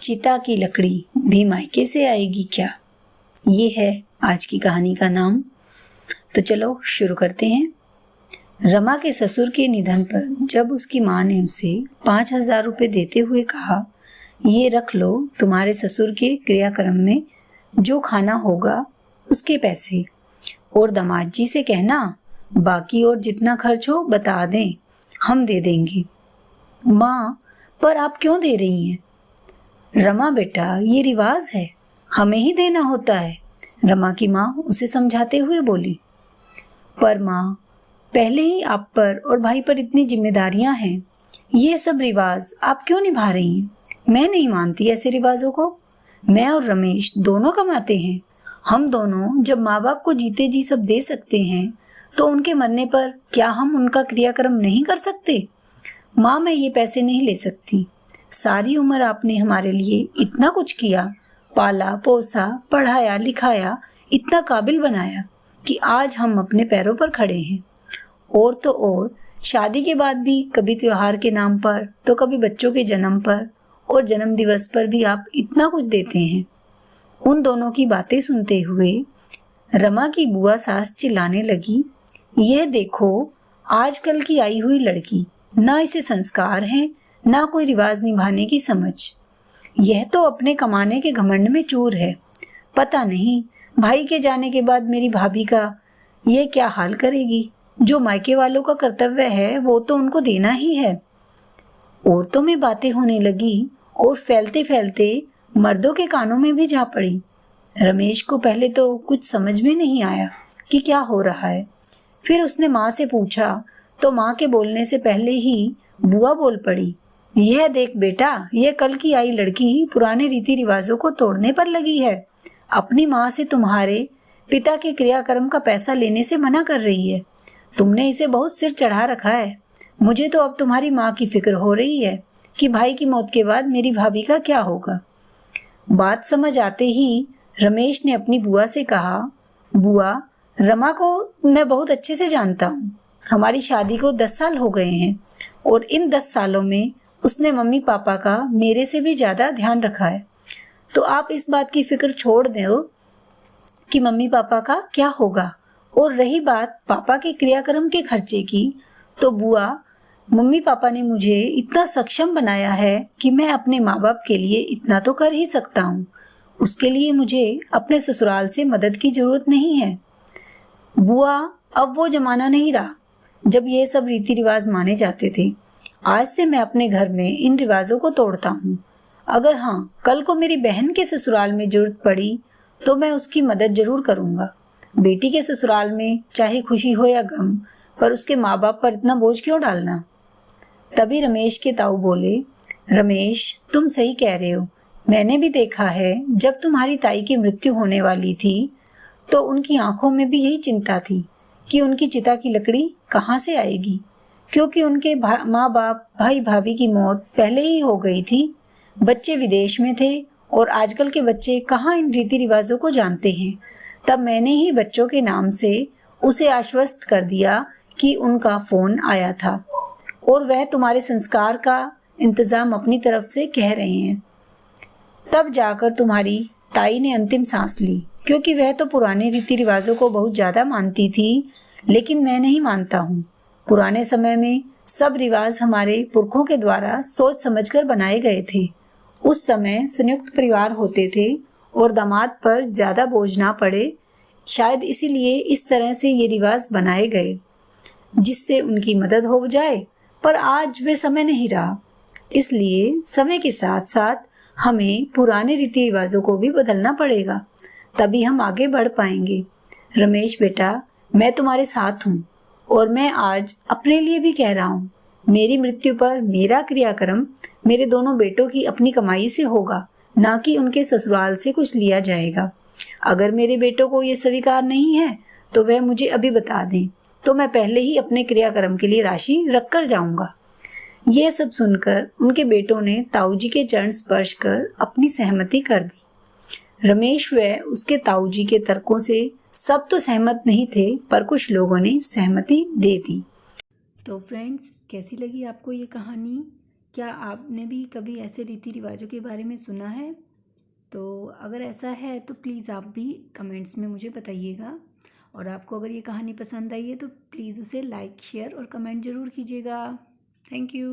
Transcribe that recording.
चिता की लकड़ी भी मायके से आएगी क्या? ये है आज की कहानी का नाम। तो चलो शुरू करते हैं। रमा के ससुर के निधन पर जब उसकी माँ ने उसे 5,000 रुपये देते हुए कहा, ये रख लो तुम्हारे ससुर के क्रियाक्रम में जो खाना होगा उसके पैसे, और दामाद जी से कहना बाकी और जितना खर्च हो बता दें, हम दे देंगे। माँ, पर आप क्यों दे रही हैं? रमा बेटा, ये रिवाज है, हमें ही देना होता है, रमा की माँ उसे समझाते हुए बोली। पर माँ, पहले ही आप पर और भाई पर इतनी जिम्मेदारियां हैं, ये सब रिवाज आप क्यों निभा रही हैं? मैं नहीं मानती ऐसे रिवाजों को। मैं और रमेश दोनों कमाते हैं, हम दोनों जब माँ बाप को जीते जी सब दे सकते हैं तो उनके मरने पर क्या हम उनका क्रियाक्रम नहीं कर सकते? माँ, मैं ये पैसे नहीं ले सकती। सारी उम्र आपने हमारे लिए इतना कुछ किया, पाला पोसा, पढ़ाया लिखाया, इतना काबिल बनाया कि आज हम अपने पैरों पर खड़े हैं। और तो और शादी के बाद भी कभी त्योहार के नाम पर तो कभी बच्चों के जन्म पर और जन्म दिवस पर भी आप इतना कुछ देते हैं। उन दोनों की बातें सुनते हुए रमा की बुआ सास चिल्लाने लगी, यह देखो आजकल की आई हुई लड़की, ना इसे संस्कार हैं ना कोई रिवाज निभाने की समझ। यह तो अपने कमाने के घमंड में चूर है। पता नहीं भाई के जाने के बाद मेरी भाभी का ये क्या हाल करेगी। जो मायके वालों का कर्तव्य है वो तो उनको देना ही है। औरतों में बातें होने लगी और फैलते फैलते मर्दों के कानों में भी जा पड़ी। रमेश को पहले तो कुछ समझ में नहीं आया कि क्या हो रहा है। फिर उसने माँ से पूछा तो माँ के बोलने से पहले ही बुआ बोल पड़ी, यह देख बेटा, यह कल की आई लड़की पुराने रीति रिवाजों को तोड़ने पर लगी है। अपनी माँ से तुम्हारे पिता के क्रियाक्रम का पैसा लेने से मना कर रही है। तुमने इसे बहुत सिर चढ़ा रखा है। मुझे तो अब तुम्हारी माँ की फिक्र हो रही है कि भाई की मौत के बाद मेरी भाभी का क्या होगा। बात समझ आते ही रमेश ने अपनी बुआ से कहा, बुआ, रमा को मैं बहुत अच्छे से जानता हूँ। हमारी शादी को 10 साल हो गए हैं और इन 10 सालों में उसने मम्मी पापा का मेरे से भी ज्यादा ध्यान रखा है। तो आप इस बात की फिक्र छोड़ दो कि मम्मी पापा का क्या होगा। और रही बात पापा के क्रियाक्रम के खर्चे की, तो बुआ, मम्मी पापा ने मुझे इतना सक्षम बनाया है कि मैं अपने माँ बाप के लिए इतना तो कर ही सकता हूँ। उसके लिए मुझे अपने ससुराल से मदद की जरूरत नहीं है। बुआ, अब वो जमाना नहीं रहा जब ये सब रीति रिवाज माने जाते थे। आज से मैं अपने घर में इन रिवाजों को तोड़ता हूँ। अगर हाँ, कल को मेरी बहन के ससुराल में जरूरत पड़ी तो मैं उसकी मदद जरूर करूँगा। बेटी के ससुराल में चाहे खुशी हो या गम, पर उसके माँ बाप पर इतना बोझ क्यों डालना। तभी रमेश के ताऊ बोले, रमेश, तुम सही कह रहे हो। मैंने भी देखा है, जब तुम्हारी ताई की मृत्यु होने वाली थी तो उनकी आंखों में भी यही चिंता थी कि उनकी चिता की लकड़ी कहाँ से आएगी, क्योंकि उनके माँ बाप भाई भाभी की मौत पहले ही हो गई थी। बच्चे विदेश में थे और आजकल के बच्चे कहाँ इन रीति रिवाजों को जानते हैं। तब मैंने ही बच्चों के नाम से उसे आश्वस्त कर दिया कि उनका फोन आया था और वह तुम्हारे संस्कार का इंतजाम अपनी तरफ से कह रहे हैं। तब जाकर तुम्हारी ताई ने अंतिम सांस ली, क्योंकि वह तो पुराने रीति रिवाजों को बहुत ज्यादा मानती थी, लेकिन मैं नहीं मानता हूँ। पुराने समय में सब रिवाज हमारे पुरखों के द्वारा सोच समझकर बनाए गए थे। उस समय संयुक्त परिवार होते थे और दामाद पर ज्यादा बोझ ना पड़े, शायद इसीलिए इस तरह से ये रिवाज बनाए गए जिससे उनकी मदद हो जाए। पर आज वे समय नहीं रहा, इसलिए समय के साथ साथ हमें पुराने रीति रिवाजों को भी बदलना पड़ेगा, तभी हम आगे बढ़ पाएंगे। रमेश बेटा, मैं तुम्हारे साथ हूँ और मैं आज अपने लिए भी कह रहा हूँ, मेरी मृत्यु पर मेरा क्रियाक्रम मेरे दोनों बेटों की अपनी कमाई से होगा, ना कि उनके ससुराल से कुछ लिया जाएगा। अगर मेरे बेटों को ये स्वीकार नहीं है तो वह मुझे अभी बता दें, तो मैं पहले ही अपने क्रियाक्रम के लिए राशि रख कर जाऊंगा। यह सब सुनकर उनके बेटों ने ताऊ जी के चरण स्पर्श कर अपनी सहमति कर दी। रमेश व उसके ताऊ जी के तर्कों से सब तो सहमत नहीं थे, पर कुछ लोगों ने सहमति दे दी। तो फ्रेंड्स, कैसी लगी आपको ये कहानी? क्या आपने भी कभी ऐसे रीति रिवाजों के बारे में सुना है? तो अगर ऐसा है तो प्लीज़ आप भी कमेंट्स में मुझे बताइएगा। और आपको अगर ये कहानी पसंद आई है तो प्लीज़ उसे लाइक, शेयर और कमेंट ज़रूर कीजिएगा। Thank you.